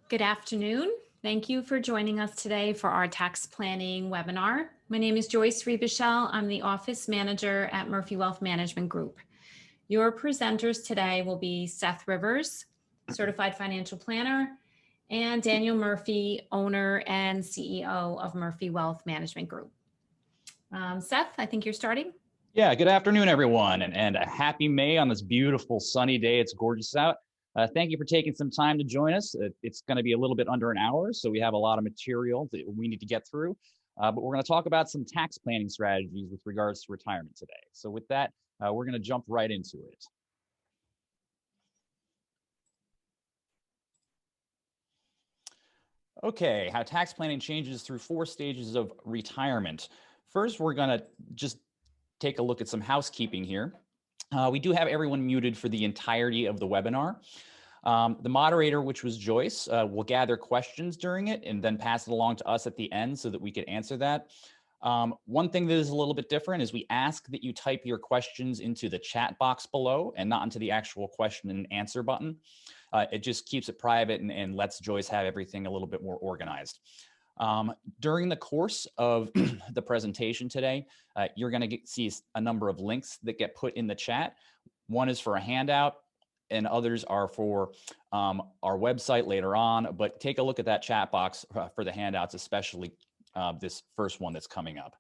Good afternoon. Thank you for joining us today for our tax planning webinar. My name is Joyce Ribichel. I'm the office manager at Murphy Wealth Management Group. Your presenters today will be Seth Rivers, certified financial planner, and Daniel Murphy, owner and CEO of Murphy Wealth Management Group. Seth, I think you're starting. Yeah, good afternoon, everyone, and a happy May on this beautiful sunny day. It's gorgeous out. Thank you for taking some time to join us. It's going to be a little bit under an hour, so we have a lot of material that we need to get through. But we're going to talk about some tax planning strategies with regards to retirement today. So with that, we're going to jump right into it. Okay, how tax planning changes through 4 stages of retirement. First, we're going to just take a look at some housekeeping here. We do have everyone muted for the entirety of the webinar. The moderator, which was Joyce, will gather questions during it and then pass it along to us at the end so that we could answer that. One thing that is a little bit different is we ask that you type your questions into the chat box below and not into the actual question and answer button. It just keeps it private and lets Joyce have everything a little bit more organized. During the course of the presentation today, you're going to see a number of links that get put in the chat. One is for a handout and others are for our website later on, but take a look at that chat box for the handouts, especially this first one that's coming up.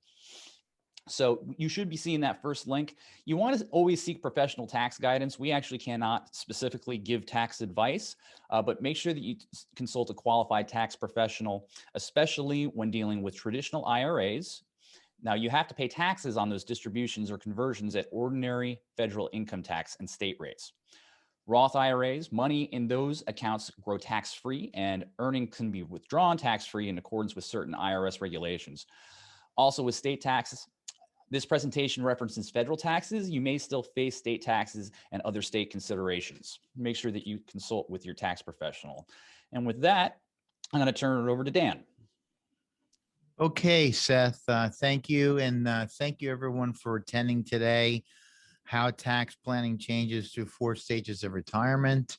So you should be seeing that first link. You want to always seek professional tax guidance. We actually cannot specifically give tax advice, but make sure that you consult a qualified tax professional, especially when dealing with traditional IRAs. Now, you have to pay taxes on those distributions or conversions at ordinary federal income tax and state rates. Roth IRAs, money in those accounts grow tax-free, and earnings can be withdrawn tax-free in accordance with certain IRS regulations. Also, with state taxes, this presentation references federal taxes. You may still face state taxes and other state considerations. Make sure that you consult with your tax professional. And with that, I'm going to turn it over to Dan. Okay, Seth, thank you. And thank you, everyone, for attending today. How tax planning changes through 4 stages of retirement.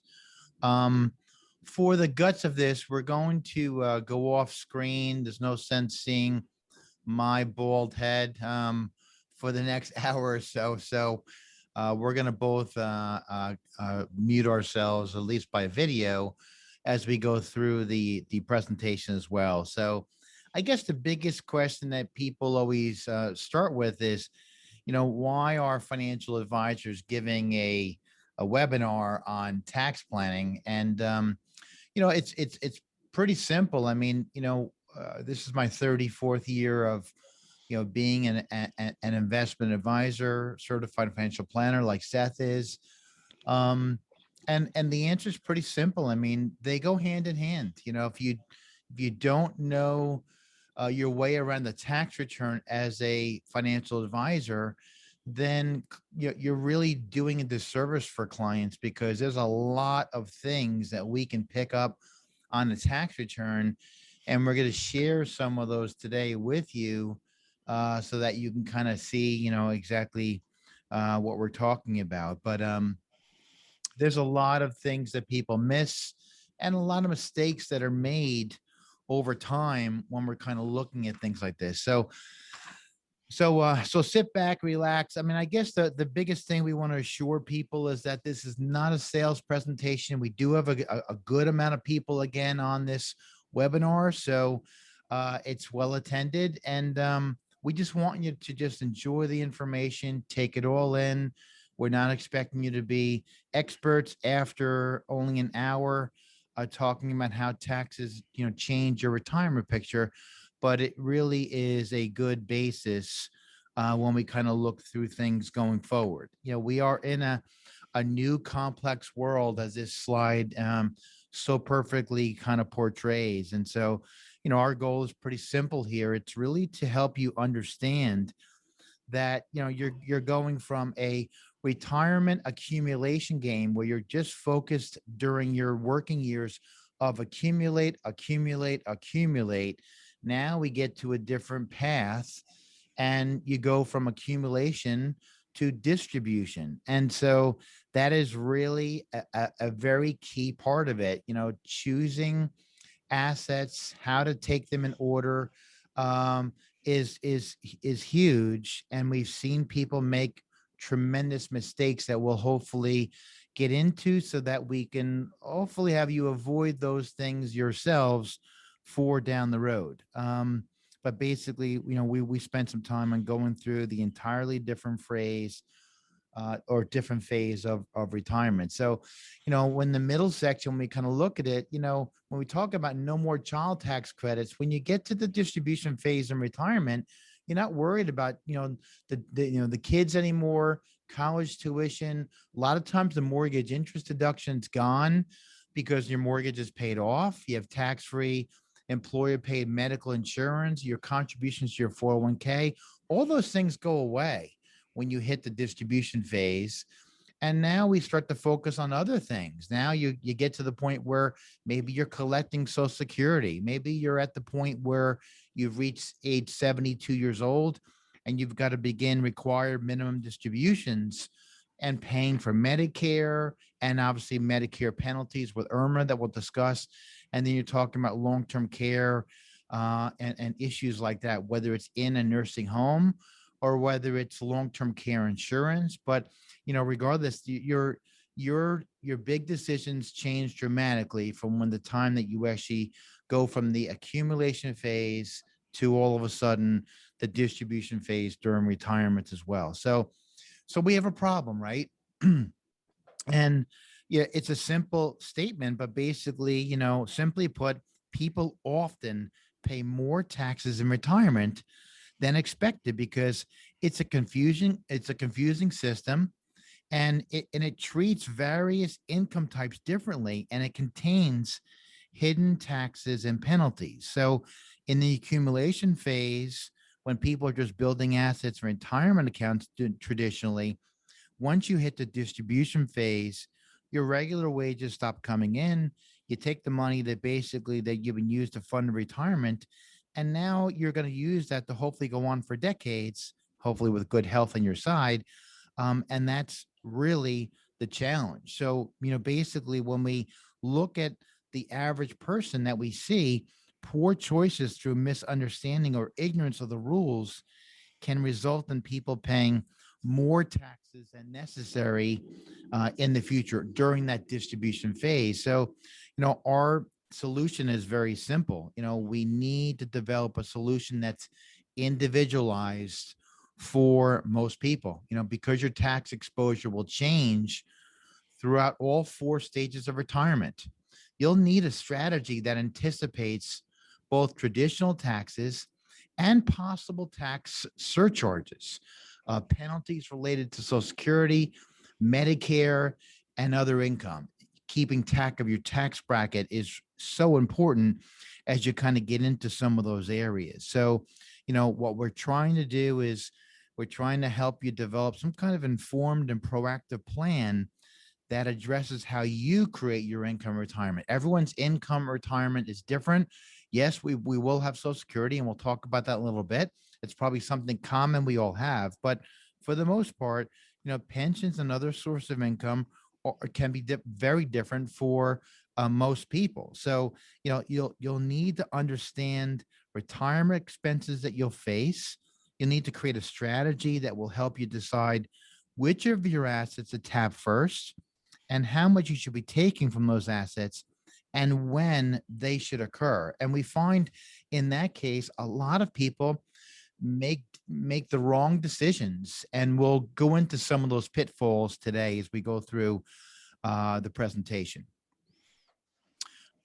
For the guts of this, we're going to go off screen. There's no sense seeing my bald head for the next hour or so. So we're going to both mute ourselves, at least by video, as we go through the presentation as well. So I guess the biggest question that people always start with is, why are financial advisors giving a webinar on tax planning? And, it's pretty simple. I mean, this is my 34th year of, being an investment advisor, certified financial planner like Seth is. And the answer is pretty simple. I mean, they go hand in hand. If you don't know your way around the tax return as a financial advisor, then you're really doing a disservice for clients, because there's a lot of things that we can pick up on the tax return. And we're going to share some of those today with you so that you can kind of see, exactly what we're talking about. But there's a lot of things that people miss and a lot of mistakes that are made over time when we're kind of looking at things like this. So sit back, relax. I mean, I guess the biggest thing we want to assure people is that this is not a sales presentation. We do have a good amount of people again on this webinar, so it's well attended, and we just want you to just enjoy the information, take it all in. We're not expecting you to be experts after only an hour talking about how taxes, change your retirement picture, but it really is a good basis when we kind of look through things going forward. We are in a new complex world, as this slide so perfectly kind of portrays. And so, our goal is pretty simple here. It's really to help you understand that, you're going from a retirement accumulation game where you're just focused during your working years of accumulate. Now we get to a different path, and you go from accumulation to distribution. And so that is really a very key part of it, choosing assets, how to take them in order, um, is huge, and we've seen people make tremendous mistakes that we'll hopefully get into, so that we can hopefully have you avoid those things yourselves for down the road. But basically, we spent some time on going through the entirely different phrase, or different phase of retirement. So, when the middle section, we kind of look at it, when we talk about no more child tax credits, when you get to the distribution phase in retirement, you're not worried about, the kids anymore, college tuition. A lot of times the mortgage interest deduction's gone because your mortgage is paid off. You have tax-free employer paid medical insurance, your contributions to your 401k, all those things go away when you hit the distribution phase. And now we start to focus on other things. Now you get to the point where maybe you're collecting Social Security. Maybe you're at the point where you've reached age 72 years old and you've got to begin required minimum distributions and paying for Medicare, and obviously Medicare penalties with IRMAA that we'll discuss. And then you're talking about long-term care, and issues like that, whether it's in a nursing home or whether it's long-term care insurance. But regardless, your big decisions change dramatically from when the time that you actually go from the accumulation phase to all of a sudden the distribution phase during retirement as well. So we have a problem, right? And yeah, it's a simple statement, but basically, simply put, people often pay more taxes in retirement than expected because it's a confusing system, and it treats various income types differently, and it contains hidden taxes and penalties. So in the accumulation phase, when people are just building assets for retirement accounts traditionally, once you hit the distribution phase, your regular wages stop coming in. You take the money that you've been used to fund retirement, and now you're going to use that to hopefully go on for decades, hopefully with good health on your side. And that's really the challenge. So, basically, when we look at the average person that we see, poor choices through misunderstanding or ignorance of the rules can result in people paying more taxes than necessary in the future during that distribution phase. So, our solution is very simple. We need to develop a solution that's individualized for most people, because your tax exposure will change throughout all four stages of retirement. You'll need a strategy that anticipates both traditional taxes and possible tax surcharges, penalties related to Social Security, Medicare, and other income. Keeping track of your tax bracket is so important as you kind of get into some of those areas. So, what we're trying to do is we're trying to help you develop some kind of informed and proactive plan that addresses how you create your income retirement. Everyone's income retirement is different. Yes, we will have Social Security, and we'll talk about that in a little bit. It's probably something common we all have, but for the most part, pensions and other source of income can be very different for most people. So, you'll need to understand retirement expenses that you'll face. You'll need to create a strategy that will help you decide which of your assets to tap first and how much you should be taking from those assets and when they should occur. And we find in that case, a lot of people make the wrong decisions, and we'll go into some of those pitfalls today as we go through the presentation.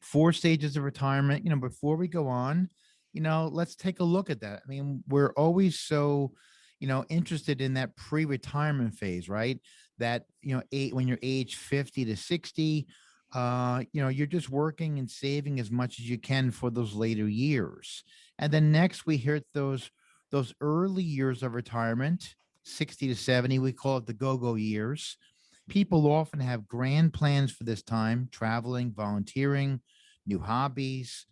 4 stages of retirement. Before we go on, let's take a look at that. I mean, we're always so, interested in that pre-retirement phase, right? That, when you're age 50 to 60, you're just working and saving as much as you can for those later years. And then next we hit those early years of retirement, 60 to 70, we call it the go-go years. People often have grand plans for this time: traveling, volunteering, new hobbies,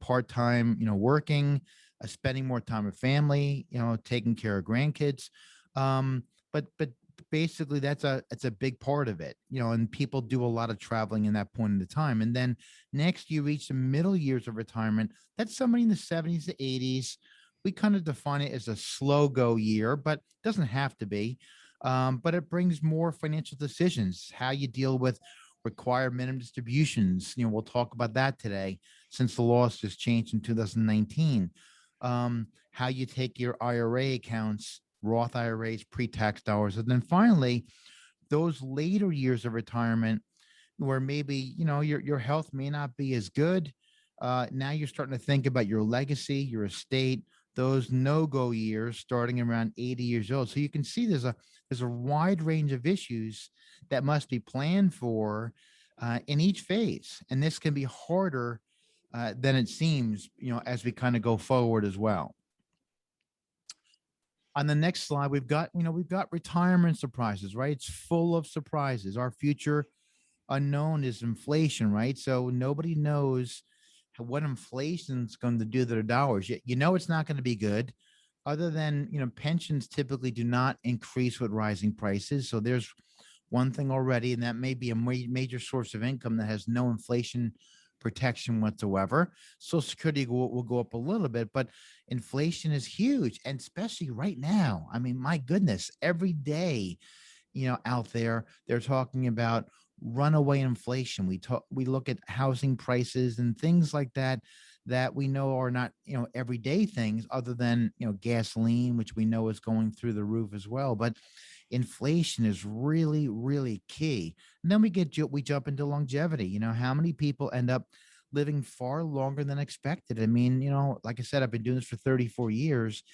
part-time, working, spending more time with family, taking care of grandkids. But basically that's a big part of it, and people do a lot of traveling in that point in the time. And then next you reach the middle years of retirement. That's somebody in the 70s to 80s. We kind of define it as a slow go year, but doesn't have to be. But it brings more financial decisions, how you deal with required minimum distributions. We'll talk about that today since the laws just changed in 2019. How you take your IRA accounts, Roth IRAs, pre-tax dollars. And then finally, those later years of retirement where maybe, your health may not be as good. Now you're starting to think about your legacy, your estate, those no-go years starting around 80 years old. So you can see there's a wide range of issues that must be planned for in each phase. And this can be harder than it seems, as we kind of go forward as well. On the next slide, we've got retirement surprises, right? It's full of surprises. Our future unknown is inflation, right? So nobody knows what inflation's going to do to their dollars. It's not going to be good. Other than, pensions typically do not increase with rising prices. So there's one thing already, and that may be a major source of income that has no inflation protection whatsoever. Social Security will go up a little bit, but inflation is huge, and especially right now. I mean, my goodness, every day, out there, they're talking about runaway inflation. We look at housing prices and things like that we know are not, everyday things other than, gasoline, which we know is going through the roof as well. But inflation is really, really key. And then we jump into longevity. How many people end up living far longer than expected? I mean, like I said, I've been doing this for 34 years.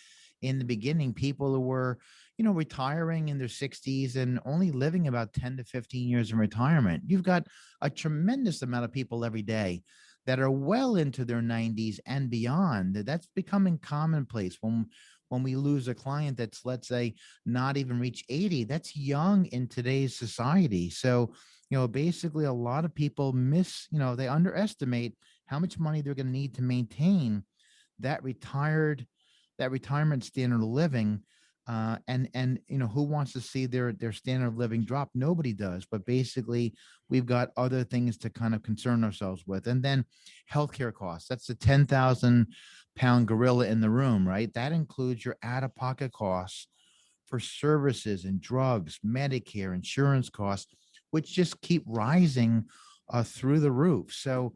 In the beginning, people who were, retiring in their 60s and only living about 10 to 15 years in retirement. You've got a tremendous amount of people every day that are well into their 90s and beyond. That's becoming commonplace. When we lose a client that's, let's say, not even reach 80, that's young in today's society. So, basically a lot of people they underestimate how much money they're going to need to maintain that retirement standard of living. And who wants to see their standard of living drop? Nobody does. But basically, we've got other things to kind of concern ourselves with. And then healthcare costs. That's the 10,000-pound gorilla in the room, right? That includes your out-of-pocket costs for services and drugs, Medicare, insurance costs, which just keep rising through the roof. So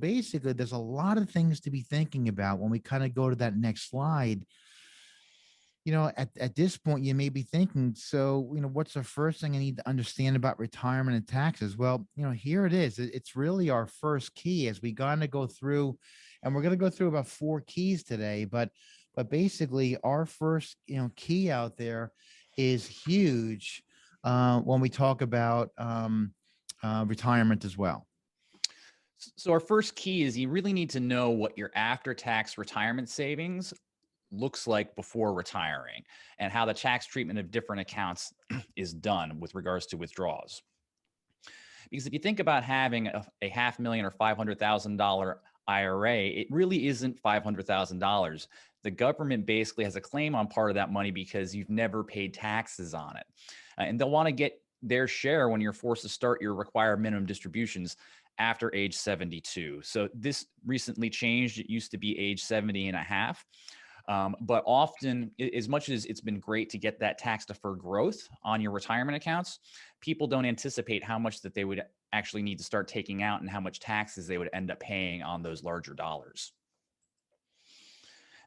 basically, there's a lot of things to be thinking about when we kind of go to that next slide. At this point, you may be thinking, so, what's the first thing I need to understand about retirement and taxes? Well, here it is. It's really our first key as we going to go through, and we're going to go through about 4 keys today. But basically, our first, key out there is huge when we talk about retirement as well. So our first key is you really need to know what your after-tax retirement savings looks like before retiring and how the tax treatment of different accounts is done with regards to withdrawals. Because if you think about having a $500,000 or $500,000 IRA, it really isn't $500,000. The government basically has a claim on part of that money because you've never paid taxes on it. And they'll want to get their share when you're forced to start your required minimum distributions after age 72. So this recently changed. It used to be age 70 and a half. But often, as much as it's been great to get that tax deferred growth on your retirement accounts, people don't anticipate how much that they would actually need to start taking out and how much taxes they would end up paying on those larger dollars.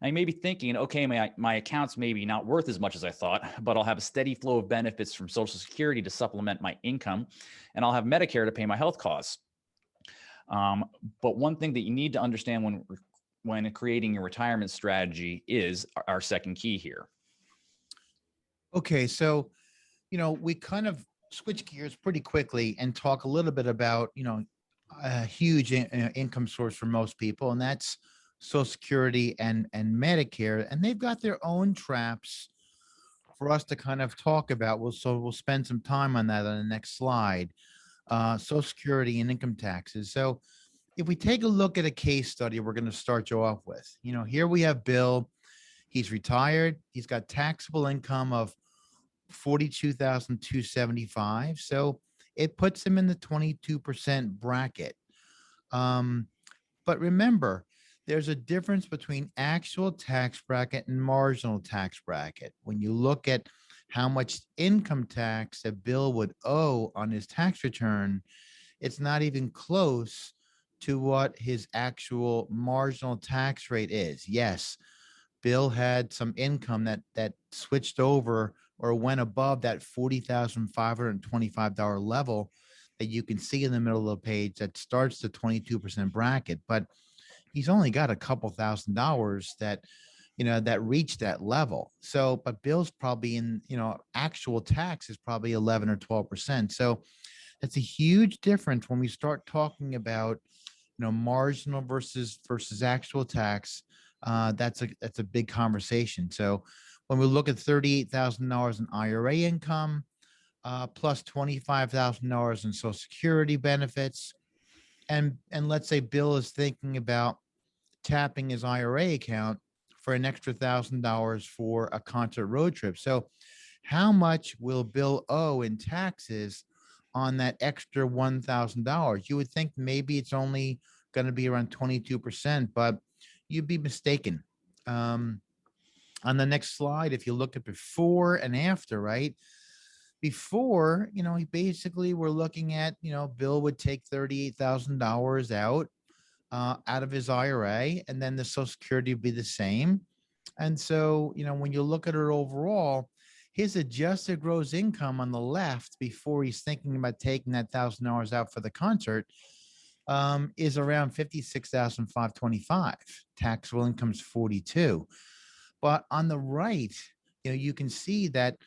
Now you may be thinking, okay, my account's maybe not worth as much as I thought, but I'll have a steady flow of benefits from Social Security to supplement my income, and I'll have Medicare to pay my health costs. But one thing that you need to understand when creating your retirement strategy is our second key here. Okay, so, we kind of switch gears pretty quickly and talk a little bit about, a huge income source for most people, and that's Social Security and Medicare, and they've got their own traps for us to kind of talk about. We'll spend some time on that on the next slide. Social Security and income taxes. So if we take a look at a case study, we're going to start you off with, here we have Bill. He's retired. He's got taxable income of 42,275. So it puts him in the 22% bracket. Um, but remember, there's a difference between actual tax bracket and marginal tax bracket. When you look at how much income tax a Bill would owe on his tax return, it's not even close to what his actual marginal tax rate is. Yes, Bill had some income that switched over or went above that $40,525 level that you can see in the middle of the page that starts the 22% bracket. But he's only got a couple $1,000s that that reach that level. So, but Bill's probably in, actual tax is probably 11 or 12%. So that's a huge difference when we start talking about, marginal versus actual tax. That's a big conversation. So when we look at $38,000 in IRA income, plus $25,000 in Social Security benefits, and let's say Bill is thinking about tapping his IRA account for an extra $1,000 for a concert road trip. So how much will Bill owe in taxes on that extra $1,000? You would think maybe it's only going to be around 22%, but you'd be mistaken. On the next slide, if you look at before and after, right? Before, he basically we're looking at, Bill would take $38,000 out of his IRA, and then the Social Security would be the same. And so, when you look at it overall, his adjusted gross income on the left before he's thinking about taking that $1,000 out for the concert is around 56,525. Taxable income's 42. But on the right, you can see that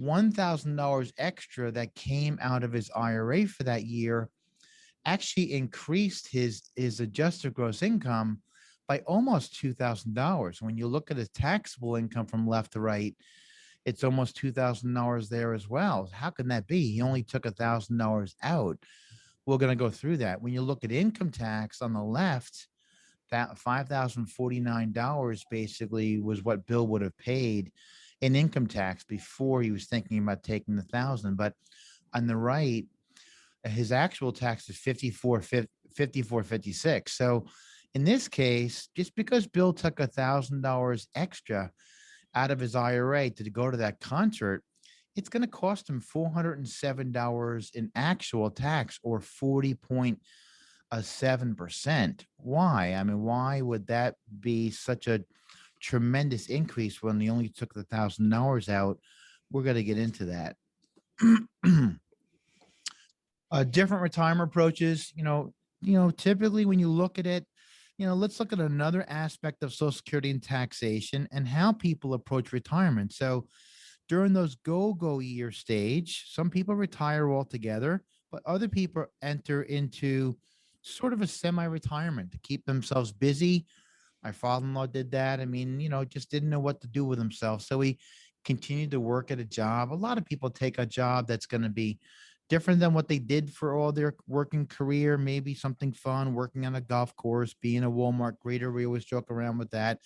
$1,000 extra that came out of his IRA for that year actually increased his adjusted gross income by almost $2,000. When you look at his taxable income from left to right, it's almost $2,000 there as well. How can that be? He only took $1,000 out. We're going to go through that. When you look at income tax on the left, that $5,049 basically was what Bill would have paid in income tax before he was thinking about taking the 1,000. But on the right, his actual tax is 5456. So in this case, just because Bill took $1,000 extra out of his IRA to go to that concert, it's going to cost him $407 in actual tax, or 40.7%. Why? I mean, why would that be such a tremendous increase when he only took the $1,000 out? We're going to get into that. Different retirement approaches, typically when you look at it, let's look at another aspect of Social Security and taxation and how people approach retirement. So during those go-go year stage, some people retire altogether, but other people enter into sort of a semi-retirement to keep themselves busy. My father-in-law did that. I mean, just didn't know what to do with himself. So he continued to work at a job. A lot of people take a job that's going to be different than what they did for all their working career, maybe something fun, working on a golf course, being a Walmart greeter. We always joke around with that.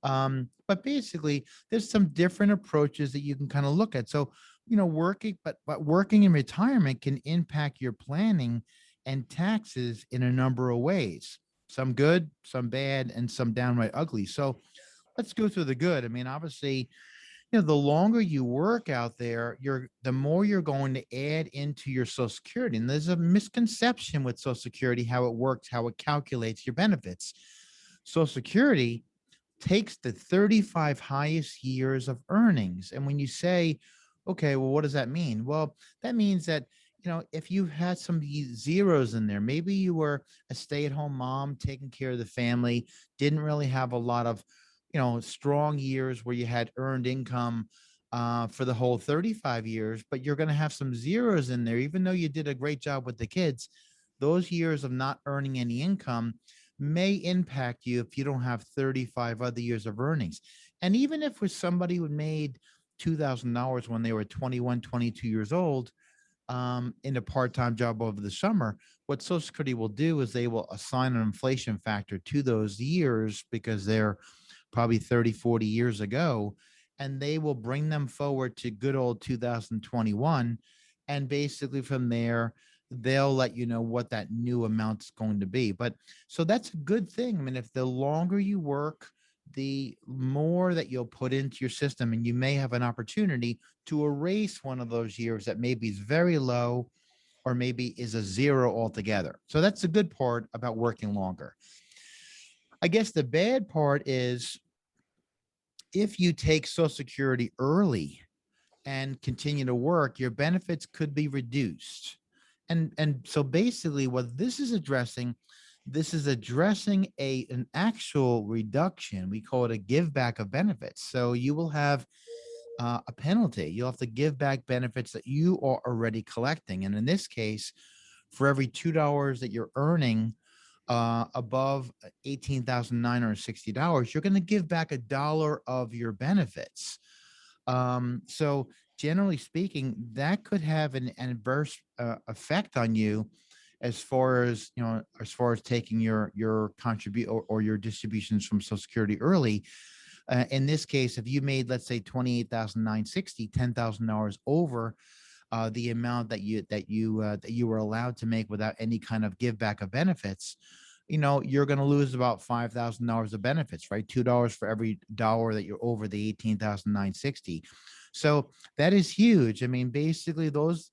But basically, there's some different approaches that you can kind of look at. So, working, but working in retirement can impact your planning and taxes in a number of ways. Some good, some bad, and some downright ugly. So let's go through the good. I mean, obviously, the longer you work out there, the more you're going to add into your Social Security. And there's a misconception with Social Security, how it works, how it calculates your benefits. Social Security takes the 35 highest years of earnings. And when you say, okay, well, what does that mean? Well, that means that, if you had some zeros in there, maybe you were a stay-at-home mom taking care of the family, didn't really have a lot of strong years where you had earned income for the whole 35 years, but you're going to have some zeros in there. Even though you did a great job with the kids, those years of not earning any income may impact you if you don't have 35 other years of earnings. And even if with somebody who made $2,000 when they were 21, 22 years old, in a part-time job over the summer, what Social Security will do is they will assign an inflation factor to those years because they're probably 30, 40 years ago. and they will bring them forward to good old 2021. And basically from there, they'll let you know what that new amount is going to be. But so that's a good thing. I mean, if the longer you work, the more that you'll put into your system, and you may have an opportunity to erase one of those years that maybe is very low or maybe is a zero altogether. So that's the good part about working longer. I guess the bad part is if you take Social Security early and continue to work, your benefits could be reduced. And so basically what this is addressing an actual reduction. We call it a give back of benefits. So you will have a penalty. You'll have to give back benefits that you are already collecting. And in this case, for every $2 that you're earning above $18,960, you're going to give back $1 of your benefits. So generally speaking, that could have an adverse effect on you as far as, as far as taking your contribute or your distributions from Social Security early. In this case, if you made, let's say, 28,960, $10,000 over the amount that you were allowed to make without any kind of give back of benefits, you're going to lose about $5,000 of benefits, right? $2 for every dollar that you're over the 18,960. So that is huge. I mean, basically those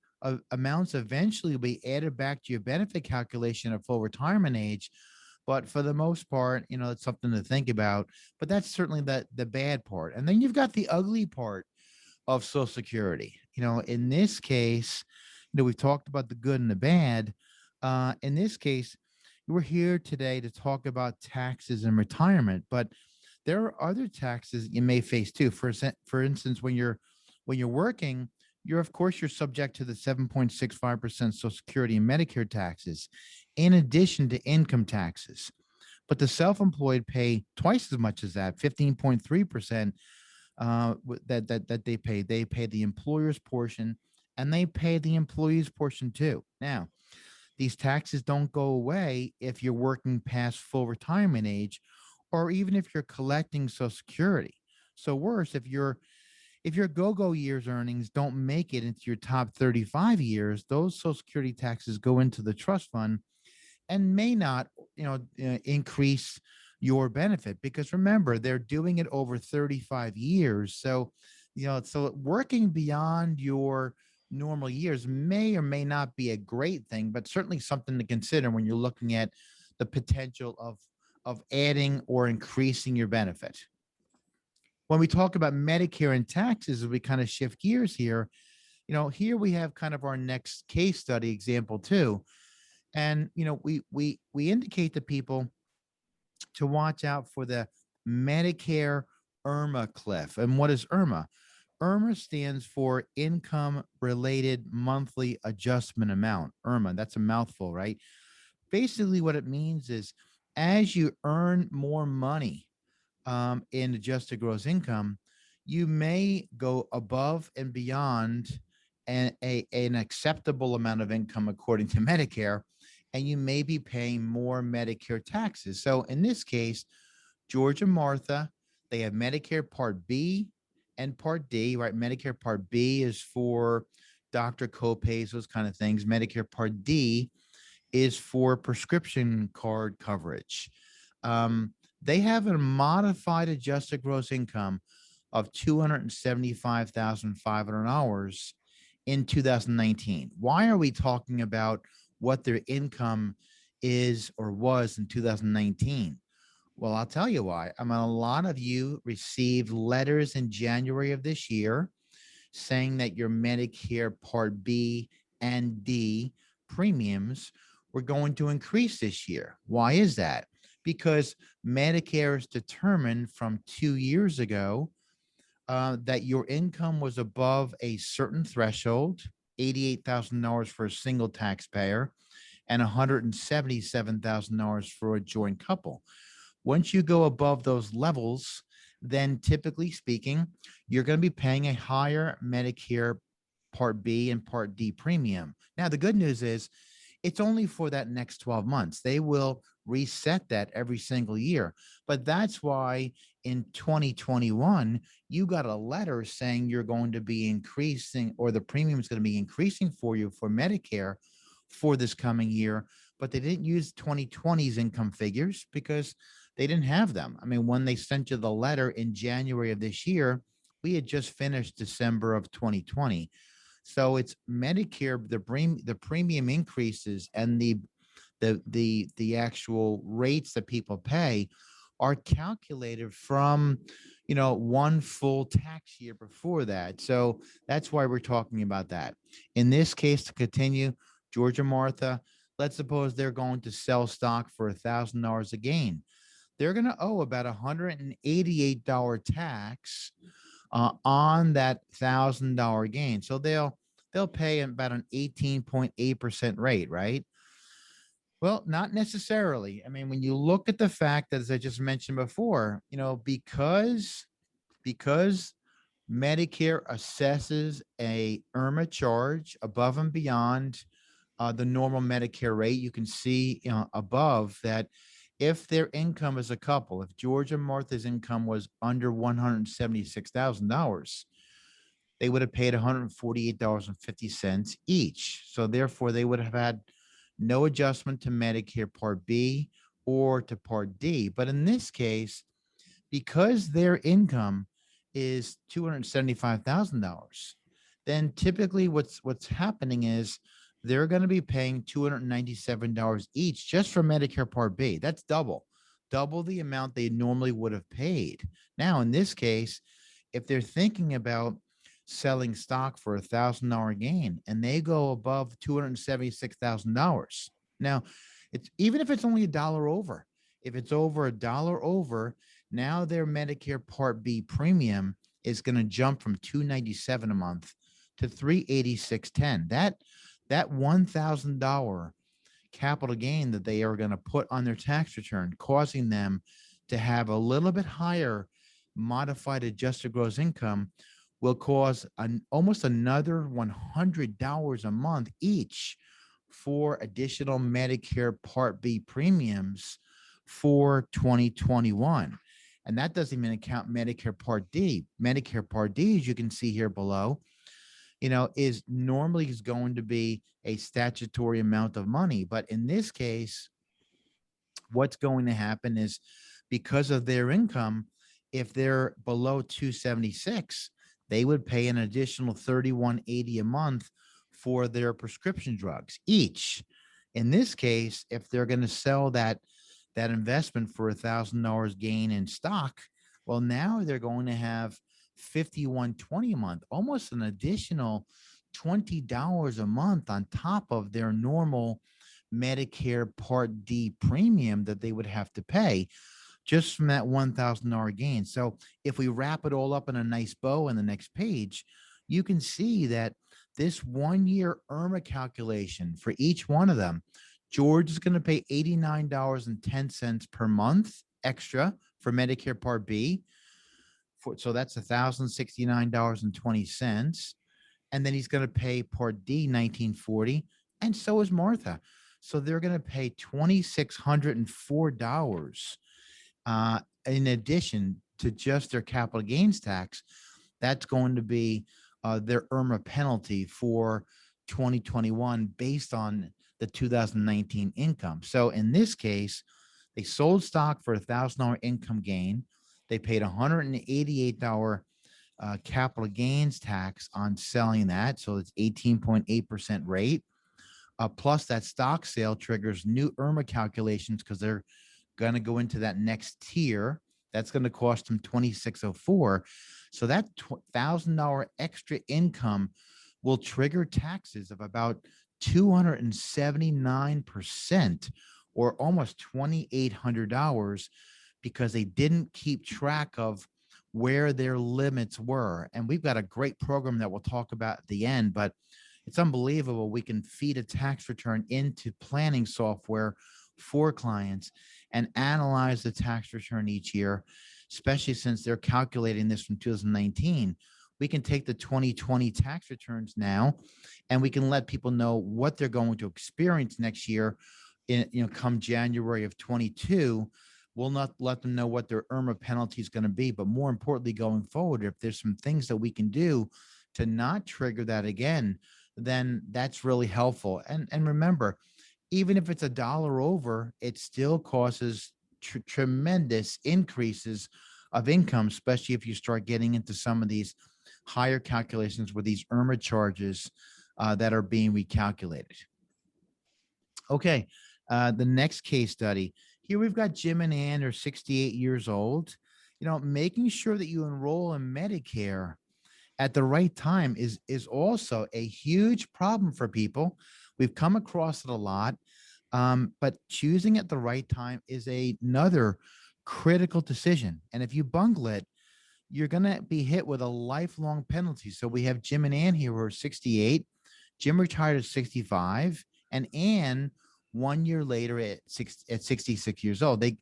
amounts eventually will be added back to your benefit calculation at full retirement age. But for the most part, it's something to think about. But that's certainly the bad part. And then you've got the ugly part of Social Security. In this case, we've talked about the good and the bad. In this case, we're here today to talk about taxes and retirement, but there are other taxes you may face too. For instance, when you're working, you're subject to the 7.65% Social Security and Medicare taxes, in addition to income taxes. But the self-employed pay twice as much as that, 15.3%. That they pay. They pay the employer's portion, and they pay the employee's portion too. Now, these taxes don't go away if you're working past full retirement age, or even if you're collecting Social Security. So worse, if your go-go years earnings don't make it into your top 35 years, those Social Security taxes go into the trust fund and may not, increase your benefit, because remember, they're doing it over 35 years. So, so working beyond your normal years may or may not be a great thing, but certainly something to consider when you're looking at the potential of adding or increasing your benefit. When we talk about Medicare and taxes, as we kind of shift gears here, here we have kind of our next case study example too. And, we indicate to people to watch out for the Medicare IRMAA cliff. And what is IRMAA? IRMAA stands for Income Related Monthly Adjustment Amount. IRMAA, that's a mouthful, right? Basically, what it means is as you earn more money in adjusted gross income, you may go above and beyond an acceptable amount of income according to Medicare, and you may be paying more Medicare taxes. So in this case, George and Martha, they have Medicare Part B and Part D, right? Medicare Part B is for doctor copays, those kind of things. Medicare Part D is for prescription card coverage. They have a modified adjusted gross income of $275,500 in 2019. Why are we talking about what their income is or was in 2019? Well, I'll tell you why. I mean, a lot of you received letters in January of this year saying that your Medicare Part B and D premiums were going to increase this year. Why is that? Because Medicare is determined from 2 years ago that your income was above a certain threshold, $88,000 for a single taxpayer and $177,000 for a joint couple. Once you go above those levels, then typically speaking, you're going to be paying a higher Medicare Part B and Part D premium. Now, the good news is it's only for that next 12 months. They will reset that every single year. But that's why in 2021, you got a letter saying you're going to be increasing, or the premium is going to be increasing for you for Medicare for this coming year. But they didn't use 2020's income figures because they didn't have them. I mean, when they sent you the letter in January of this year, we had just finished December of 2020. So it's Medicare, the premium increases and the actual rates that people pay are calculated from, one full tax year before that. So that's why we're talking about that. In this case, to continue, Georgia Martha, let's suppose they're going to sell stock for $1,000 a gain. They're going to owe about $188 tax on that $1,000 gain. So they'll pay about an 18.8% rate, right? Well, not necessarily. I mean, when you look at the fact that, as I just mentioned before, because Medicare assesses a IRMAA charge above and beyond the normal Medicare rate, you can see above that if their income as a couple, if George and Martha's income was under $176,000, they would have paid $148.50 each. So therefore, they would have had no adjustment to Medicare Part B or to Part D. But in this case, because their income is $275,000, then typically what's happening is they're going to be paying $297 each just for Medicare Part B. That's double the amount they normally would have paid. Now, in this case, if they're thinking about selling stock for $1,000 gain and they go above $276,000, now it's even if it's only $1 over, if it's over $1 over, now their Medicare Part B premium is going to jump from $297 a month to $386.10. That $1,000 capital gain that they are going to put on their tax return, causing them to have a little bit higher modified adjusted gross income, will cause almost another $100 a month each for additional Medicare Part B premiums for 2021. And that doesn't even account Medicare Part D. Medicare Part D, as you can see here below, is normally going to be a statutory amount of money. But in this case, what's going to happen is because of their income, if they're below 276, they would pay an additional $31.80 a month for their prescription drugs each. In this case, if they're going to sell that investment for $1,000 gain in stock, well, now they're going to have $51.20 a month, almost an additional $20 a month on top of their normal Medicare Part D premium that they would have to pay just from that $1,000 gain. So if we wrap it all up in a nice bow on the next page, you can see that this 1 year IRMAA calculation for each one of them, George is going to pay $89.10 per month extra for Medicare Part B. So that's $1,069.20. And then he's going to pay Part D $1,940. And so is Martha. So they're going to pay $2,604 in addition to just their capital gains tax. That's going to be their IRMAA penalty for 2021 based on the 2019 income. So in this case, they sold stock for $1,000 income gain. They paid $188 capital gains tax on selling that. So it's 18.8% rate. Plus that stock sale triggers new IRMAA calculations because they're going to go into that next tier. That's going to cost them $2,604. So that $1,000 extra income will trigger taxes of about 279% or almost $2,800 because they didn't keep track of where their limits were. And we've got a great program that we'll talk about at the end, but it's unbelievable. We can feed a tax return into planning software for clients and analyze the tax return each year, especially since they're calculating this from 2019. we can take the 2020 tax returns now, and we can let people know what they're going to experience next year come January of 22. We'll not let them know what their IRMAA penalty is going to be, but more importantly, going forward, if there's some things that we can do to not trigger that again, then that's really helpful. And remember, even if it's $1 over, it still causes tremendous increases of income, especially if you start getting into some of these higher calculations with these IRMAA charges that are being recalculated. Okay, the next case study. Here we've got Jim and Ann, they're 68 years old. Making sure that you enroll in Medicare at the right time is also a huge problem for people. We've come across it a lot, but choosing at the right time is another critical decision. And if you bungle it, you're going to be hit with a lifelong penalty. So we have Jim and Ann here who are 68. Jim retired at 65, and Ann 1 year later at 66 years old. They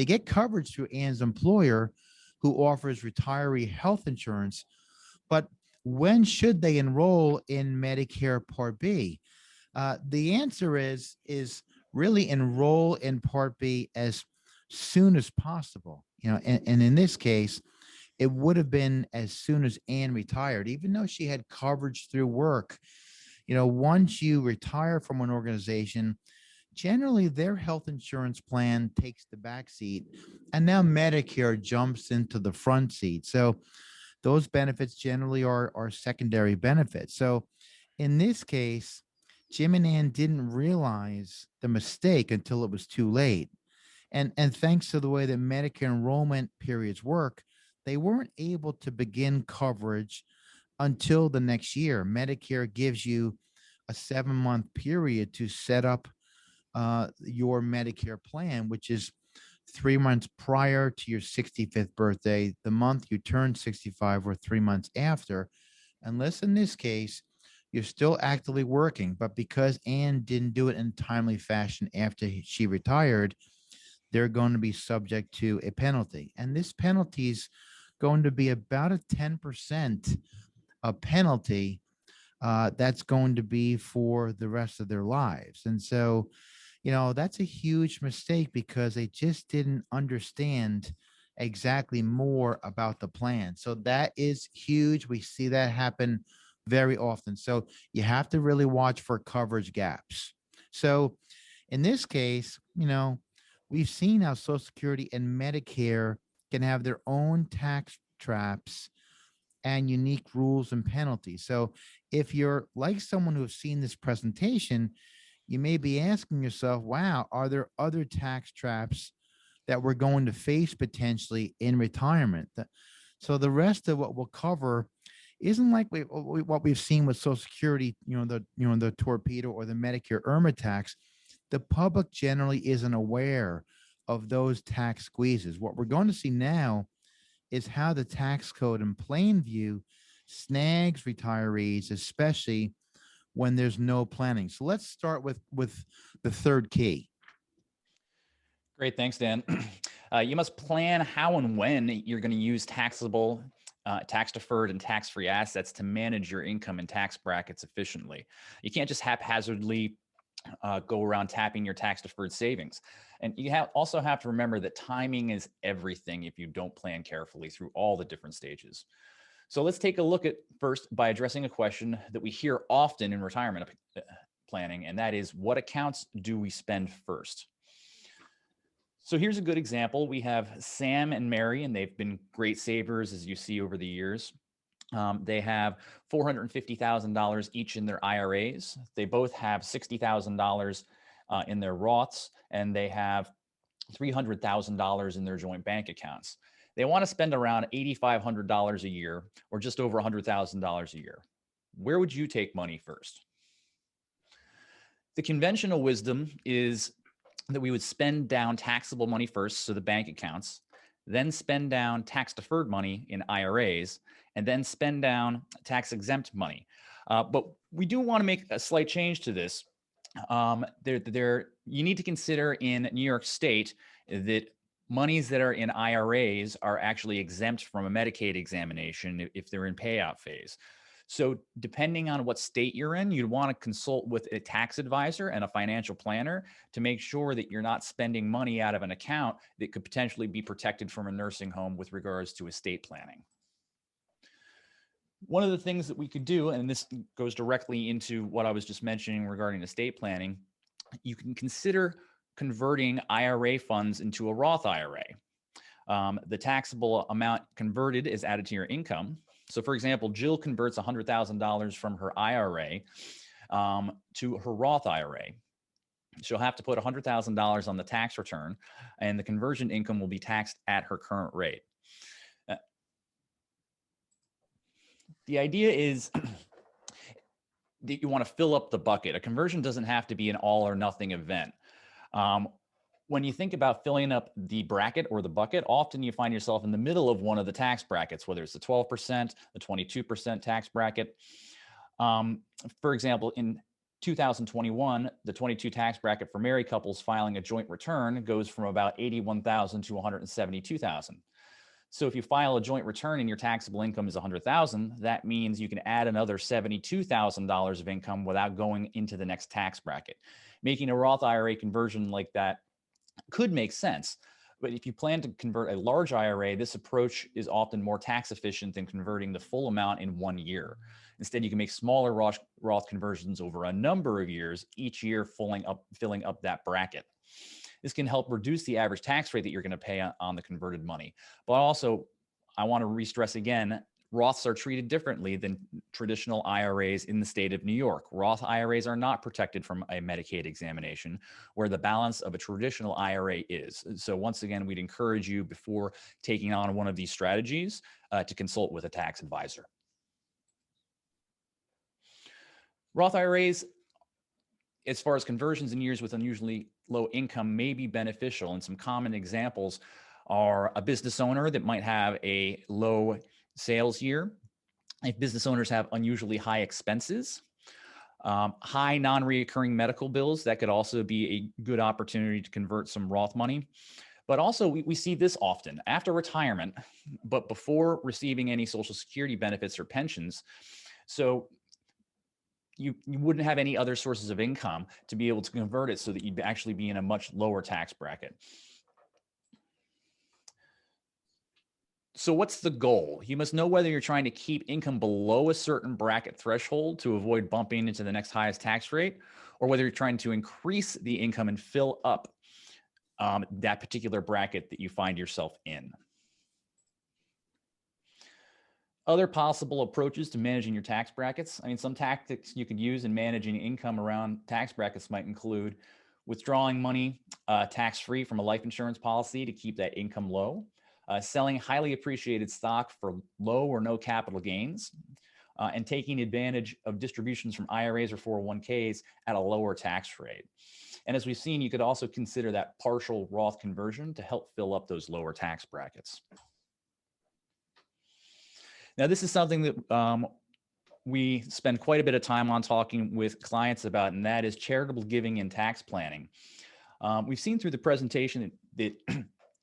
get coverage through Ann's employer, who offers retiree health insurance. But when should they enroll in Medicare Part B? The answer is really enroll in Part B as soon as possible. And in this case, it would have been as soon as Ann retired, even though she had coverage through work. Once you retire from an organization, generally their health insurance plan takes the back seat, and now Medicare jumps into the front seat. So those benefits generally are secondary benefits. So in this case, Jim and Ann didn't realize the mistake until it was too late. And thanks to the way that Medicare enrollment periods work, they weren't able to begin coverage until the next year. Medicare gives you a 7-month period to set up your Medicare plan, which is 3 months prior to your 65th birthday, the month you turn 65, or 3 months after. Unless in this case, you're still actively working, but because Ann didn't do it in a timely fashion after she retired, they're going to be subject to a penalty. And this penalty is going to be about a 10% a penalty that's going to be for the rest of their lives. And so, that's a huge mistake because they just didn't understand exactly more about the plan. So that is huge. We see that happen very often. So you have to really watch for coverage gaps. So in this case, we've seen how Social Security and Medicare can have their own tax traps and unique rules and penalties. So if you're like someone who has seen this presentation, you may be asking yourself, wow, are there other tax traps that we're going to face potentially in retirement? So the rest of what we'll cover isn't like what we've seen with Social Security, the torpedo or the Medicare IRMAA tax. The public generally isn't aware of those tax squeezes. What we're going to see now is how the tax code in plain view snags retirees, especially when there's no planning. So let's start with the third key. Great, thanks, Dan. You must plan how and when you're going to use taxable, tax-deferred, and tax-free assets to manage your income and tax brackets efficiently. You can't just haphazardly go around tapping your tax-deferred savings. And you also have to remember that timing is everything if you don't plan carefully through all the different stages. So let's take a look at first by addressing a question that we hear often in retirement planning, and that is, what accounts do we spend first? So here's a good example. We have Sam and Mary, and they've been great savers, as you see over the years. They have $450,000 each in their IRAs. They both have $60,000 in their Roths, and they have $300,000 in their joint bank accounts. They want to spend around $8,500 a year, or just over $100,000 a year. Where would you take money first? The conventional wisdom is that we would spend down taxable money first, so the bank accounts, then spend down tax-deferred money in IRAs, and then spend down tax-exempt money. But we do want to make a slight change to this. You need to consider in New York State that Monies that are in IRAs are actually exempt from a Medicaid examination if they're in payout phase. So depending on what state you're in, you'd want to consult with a tax advisor and a financial planner to make sure that you're not spending money out of an account that could potentially be protected from a nursing home with regards to estate planning. One of the things that we could do, and this goes directly into what I was just mentioning regarding estate planning, you can consider converting IRA funds into a Roth IRA. The taxable amount converted is added to your income. So for example, Jill converts $100,000 from her IRA to her Roth IRA. She'll have to put $100,000 on the tax return, and the conversion income will be taxed at her current rate. The idea is that you want to fill up the bucket. A conversion doesn't have to be an all or nothing event. When you think about filling up the bracket or the bucket, often you find yourself in the middle of one of the tax brackets, whether it's the 12%, the 22% tax bracket. For example, in 2021, the 22 tax bracket for married couples filing a joint return goes from about $81,000 to $172,000. So if you file a joint return and your taxable income is $100,000, that means you can add another $72,000 of income without going into the next tax bracket. Making a Roth IRA conversion like that could make sense. But if you plan to convert a large IRA, this approach is often more tax efficient than converting the full amount in 1 year. Instead, you can make smaller Roth conversions over a number of years, each year filling up that bracket. This can help reduce the average tax rate that you're going to pay on the converted money. But also, I want to re-stress again, Roths are treated differently than traditional IRAs in the state of New York. Roth IRAs are not protected from a Medicaid examination, where the balance of a traditional IRA is. So once again, we'd encourage you before taking on one of these strategies to consult with a tax advisor. Roth IRAs, as far as conversions in years with unusually low income, may be beneficial. And some common examples are a business owner that might have a low sales year. If business owners have unusually high expenses, high non-reoccurring medical bills, that could also be a good opportunity to convert some Roth money. But also we see this often after retirement, but before receiving any Social Security benefits or pensions. So you wouldn't have any other sources of income to be able to convert it so that you'd actually be in a much lower tax bracket. So what's the goal? You must know whether you're trying to keep income below a certain bracket threshold to avoid bumping into the next highest tax rate, or whether you're trying to increase the income and fill up that particular bracket that you find yourself in. Other possible approaches to managing your tax brackets. I mean, some tactics you could use in managing income around tax brackets might include withdrawing money tax-free from a life insurance policy to keep that income low, selling highly appreciated stock for low or no capital gains, and taking advantage of distributions from IRAs or 401ks at a lower tax rate. And as we've seen, you could also consider that partial Roth conversion to help fill up those lower tax brackets. Now, this is something that we spend quite a bit of time on talking with clients about, and that is charitable giving and tax planning. We've seen through the presentation that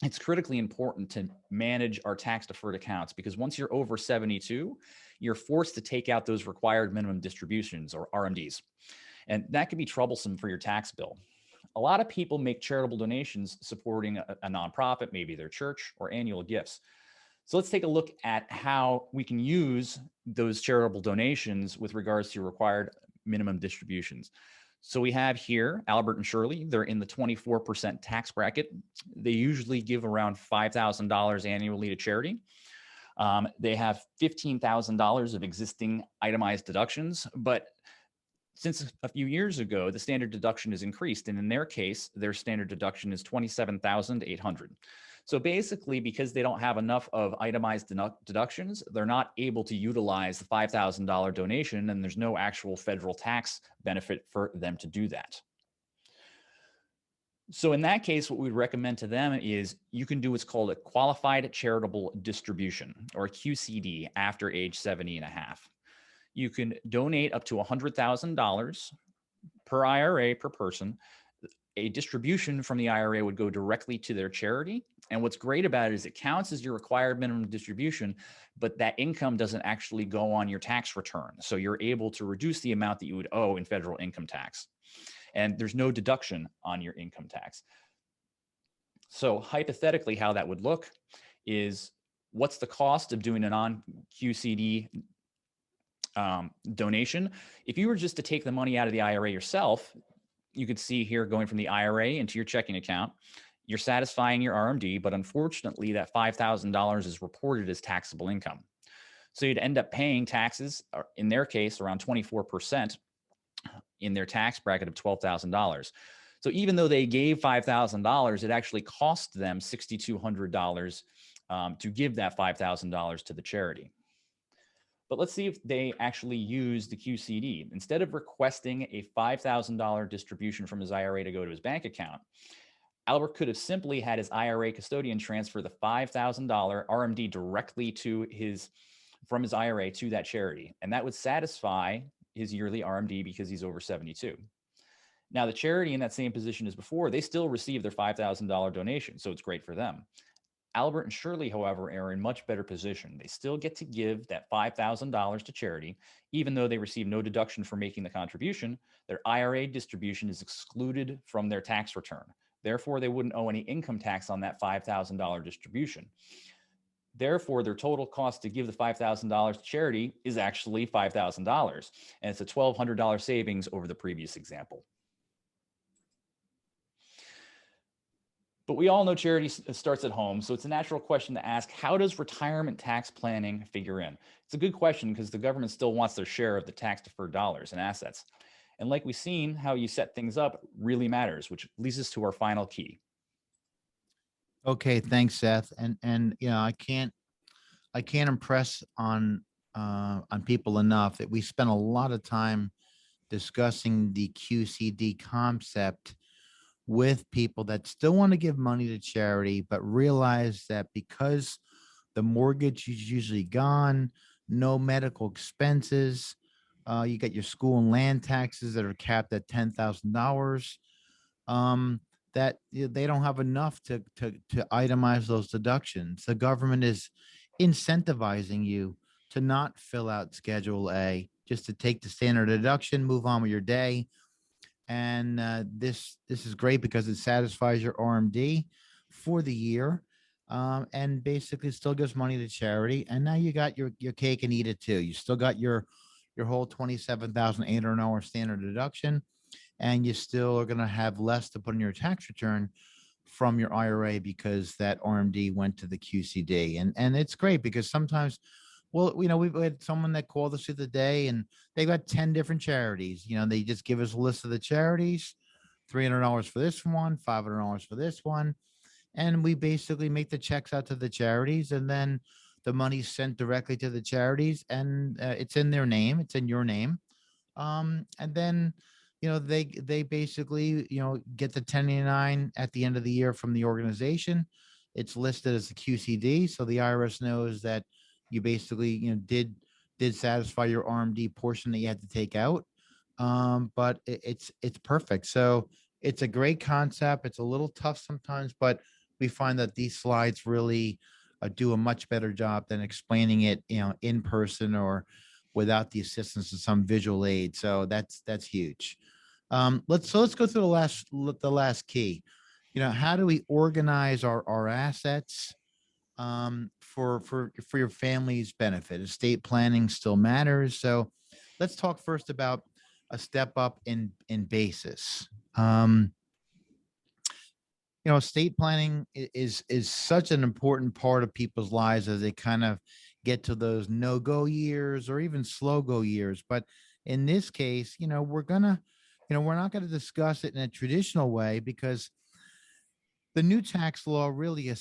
it's critically important to manage our tax deferred accounts, because once you're over 72, you're forced to take out those required minimum distributions, or RMDs. And that can be troublesome for your tax bill. A lot of people make charitable donations supporting a nonprofit, maybe their church, or annual gifts. So let's take a look at how we can use those charitable donations with regards to required minimum distributions. So we have here Albert and Shirley. They're in the 24% tax bracket. They usually give around $5,000 annually to charity. They have $15,000 of existing itemized deductions, but since a few years ago, the standard deduction is increased, and in their case, their standard deduction is $27,800. So basically, because they don't have enough of itemized deductions, they're not able to utilize the $5,000 donation, and there's no actual federal tax benefit for them to do that. So in that case, what we'd recommend to them is you can do what's called a qualified charitable distribution, or a QCD, after age 70 and a half. You can donate up to $100,000 per IRA per person. A distribution from the IRA would go directly to their charity, And what's great about it is it counts as your required minimum distribution, but that income doesn't actually go on your tax return. So you're able to reduce the amount that you would owe in federal income tax. And there's no deduction on your income tax. So hypothetically, how that would look is, what's the cost of doing a non-QCD donation? If you were just to take the money out of the IRA yourself, you could see here going from the IRA into your checking account, you're satisfying your RMD, but unfortunately that $5,000 is reported as taxable income. So you'd end up paying taxes, in their case, around 24% in their tax bracket of $12,000. So even though they gave $5,000, it actually cost them $6,200 to give that $5,000 to the charity. But let's see if they actually use the QCD. Instead of requesting a $5,000 distribution from his IRA to go to his bank account, Albert could have simply had his IRA custodian transfer the $5,000 RMD directly from his IRA to that charity. And that would satisfy his yearly RMD because he's over 72. Now, the charity in that same position as before, they still receive their $5,000 donation, so it's great for them. Albert and Shirley, however, are in much better position. They still get to give that $5,000 to charity, even though they receive no deduction for making the contribution. Their IRA distribution is excluded from their tax return. Therefore, they wouldn't owe any income tax on that $5,000 distribution. Therefore, their total cost to give the $5,000 to charity is actually $5,000, and it's a $1,200 savings over the previous example. But we all know charity starts at home, so it's a natural question to ask, how does retirement tax planning figure in? It's a good question because the government still wants their share of the tax-deferred dollars and assets. And like we've seen, how you set things up really matters, which leads us to our final key. Okay, thanks, Seth. And you know, I can't impress on people enough that we spent a lot of time discussing the QCD concept with people that still want to give money to charity, but realize that because the mortgage is usually gone, no medical expenses, you got your school and land taxes that are capped at $10,000. That they don't have enough to itemize those deductions. The government is incentivizing you to not fill out Schedule A, just to take the standard deduction, move on with your day. And this is great because it satisfies your RMD for the year, and basically still gives money to charity. And now you got your cake and eat it too. You still got your whole $27,800 standard deduction, and you still are going to have less to put in your tax return from your IRA because that RMD went to the QCD. And it's great because sometimes, well, you know, we've had someone that called us the other day and they got 10 different charities. You know, they just give us a list of the charities, $300 for this one, $500 for this one. And we basically make the checks out to the charities, and then the money's sent directly to the charities, and it's in their name, it's in your name. And then, you know, they basically, you know, get the 1099 at the end of the year from the organization. It's listed as a QCD, so the IRS knows that you basically, you know, did satisfy your RMD portion that you had to take out. But it's perfect. So it's a great concept. It's a little tough sometimes, but we find that these slides really do a much better job than explaining it, you know, in person or without the assistance of some visual aid. So that's huge. Let's go through the last key. You know, how do we organize our assets for your family's benefit? Estate planning still matters. So let's talk first about a step up in basis. You know, estate planning is such an important part of people's lives as they kind of get to those no-go years or even slow-go years. But in this case, you know, we're not going to discuss it in a traditional way because the new tax law really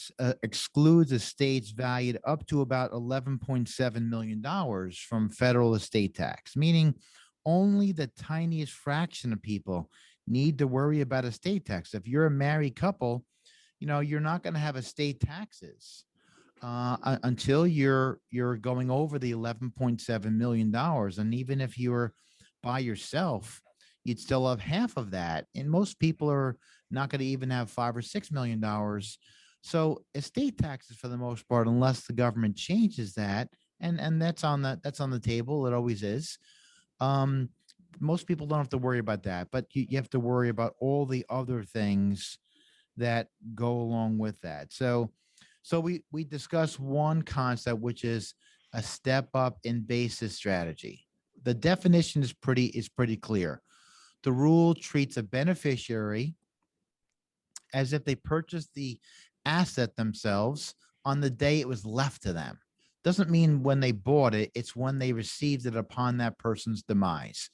excludes estates valued up to about $11.7 million from federal estate tax, meaning only the tiniest fraction of people need to worry about estate tax. If you're a married couple, you know, you're not going to have estate taxes until you're going over the $11.7 million. And even if you're by yourself, you'd still have half of that. And most people are not going to even have $5 or $6 million. So estate taxes, for the most part, unless the government changes that, and that's on the table. It always is. Um, Most people don't have to worry about that, but you have to worry about all the other things that go along with that. So we discuss one concept, which is a step up in basis strategy. The definition is pretty clear. The rule treats a beneficiary as if they purchased the asset themselves on the day it was left to them. Doesn't mean when they bought it, it's when they received it upon that person's demise.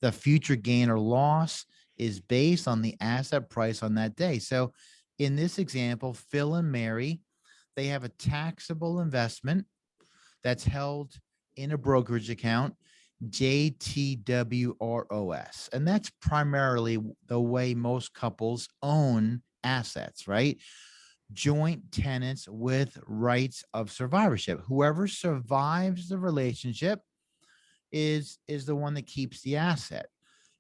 The future gain or loss is based on the asset price on that day. So in this example, Phil and Mary, they have a taxable investment that's held in a brokerage account, JTWROS. And that's primarily the way most couples own assets, right? Joint tenants with rights of survivorship. Whoever survives the relationship is the one that keeps the asset.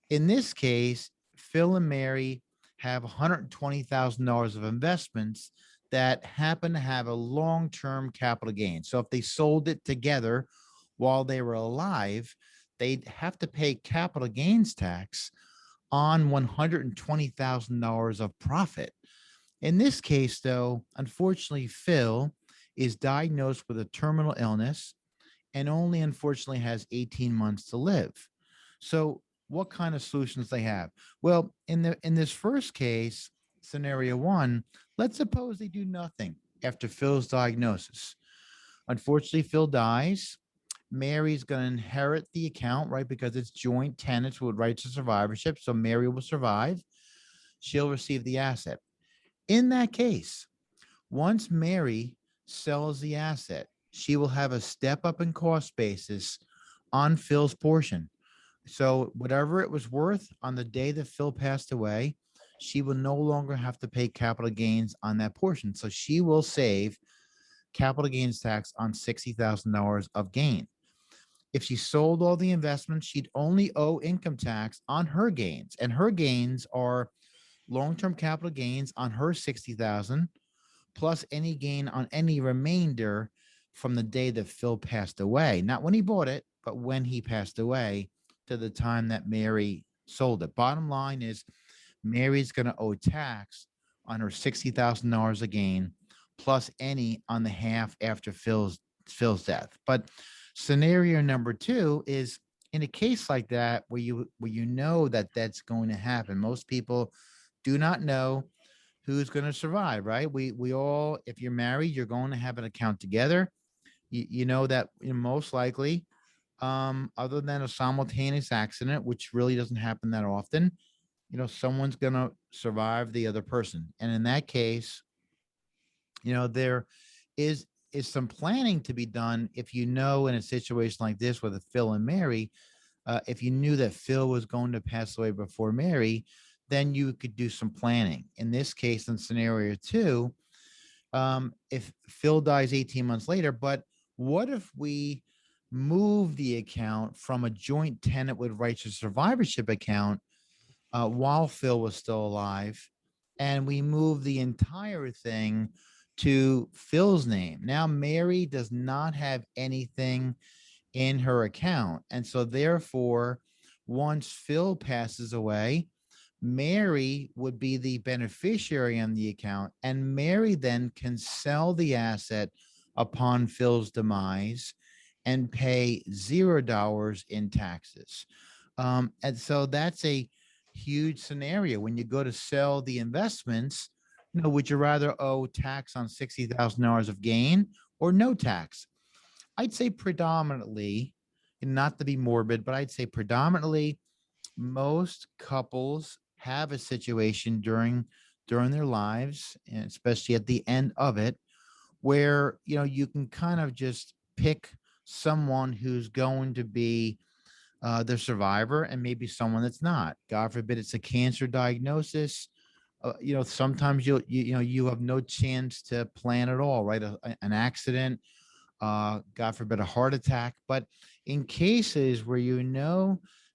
In this case, Phil and Mary have $120,000 of investments that happen to have a long-term capital gain. So if they sold it together while they were alive, they'd have to pay capital gains tax on $120,000 of profit. In this case, though, unfortunately, Phil is diagnosed with a terminal illness and only unfortunately has 18 months to live. So what kind of solutions they have? Well, in this first case, scenario one, let's suppose they do nothing after Phil's diagnosis. Unfortunately, Phil dies. Mary's going to inherit the account, right? Because it's joint tenants with rights to survivorship. So Mary will survive. She'll receive the asset. In that case, once Mary sells the asset, she will have a step up in cost basis on Phil's portion. So whatever it was worth on the day that Phil passed away, she will no longer have to pay capital gains on that portion. So she will save capital gains tax on $60,000 of gain. If she sold all the investments, she'd only owe income tax on her gains, and her gains are long-term capital gains on her 60,000 plus any gain on any remainder from the day that Phil passed away. Not when he bought it, but when he passed away to the time that Mary sold it. Bottom line is Mary's going to owe tax on her $60,000 of gain plus any on the half after Phil's death. But scenario number two is in a case like that where you know that that's going to happen. Most people do not know who's going to survive, right? We all, if you're married, you're going to have an account together. You know that most likely, other than a simultaneous accident, which really doesn't happen that often, someone's going to survive the other person. And in that case, there is some planning to be done. If in a situation like this with a Phil and Mary, if you knew that Phil was going to pass away before Mary, then you could do some planning. In this case, in scenario two, if Phil dies 18 months later, but what if we move the account from a joint tenant with rights to survivorship account while Phil was still alive, and we move the entire thing to Phil's name? Now, Mary does not have anything in her account. And so therefore, once Phil passes away, Mary would be the beneficiary on the account, and Mary then can sell the asset upon Phil's demise and pay $0 in taxes. And so that's a huge scenario. When you go to sell the investments, would you rather owe tax on $60,000 of gain or no tax? I'd say predominantly, and not to be morbid, but I'd say predominantly most couples have a situation during their lives, and especially at the end of it, where you can kind of just pick someone who's going to be the survivor and maybe someone that's not. God forbid it's a cancer diagnosis. Sometimes you have no chance to plan at all, right? An accident, God forbid a heart attack. But in cases where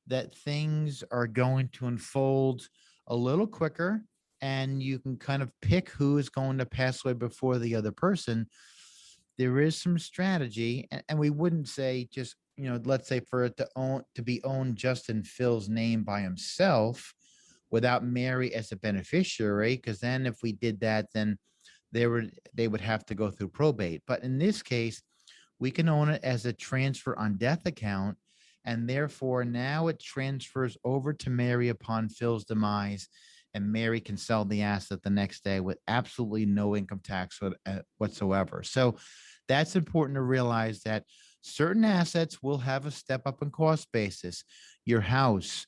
that things are going to unfold a little quicker and you can kind of pick who is going to pass away before the other person. There is some strategy, and we wouldn't say just, let's say for it to be owned just in Phil's name by himself without Mary as a beneficiary, because then if we did that, then they would have to go through probate. But in this case, we can own it as a transfer on death account, and therefore now it transfers over to Mary upon Phil's demise, and Mary can sell the asset the next day with absolutely no income tax whatsoever. So that's important to realize, that certain assets will have a step up in cost basis. Your house,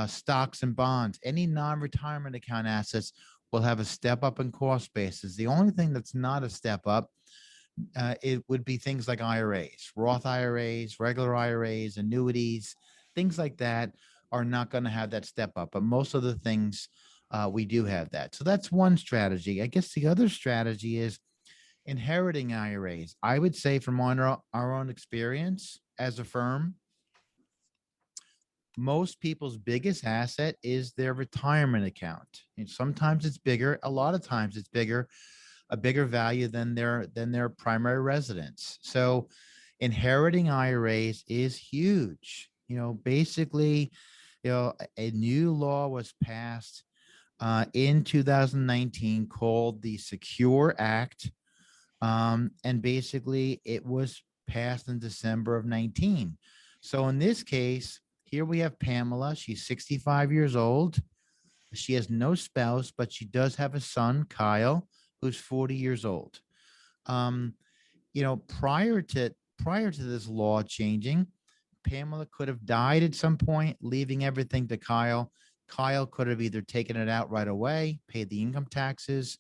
stocks and bonds, any non-retirement account assets will have a step up in cost basis. The only thing that's not a step up, it would be things like IRAs, Roth IRAs, regular IRAs, annuities, things like that are not going to have that step up. But most of the things, we do have that. So that's one strategy. I guess the other strategy is inheriting IRAs. I would say from our own experience as a firm, most people's biggest asset is their retirement account. And sometimes it's bigger, a lot of times it's bigger, a bigger value than their primary residence. So inheriting IRAs is huge. Basically, a new law was passed in 2019 called the Secure Act. And basically it was passed in December of 19. So in this case, here we have Pamela. She's 65 years old. She has no spouse, but she does have a son, Kyle, who's 40 years old. Um, prior to this law changing, Pamela could have died at some point, leaving everything to Kyle. Kyle could have either taken it out right away, paid the income taxes,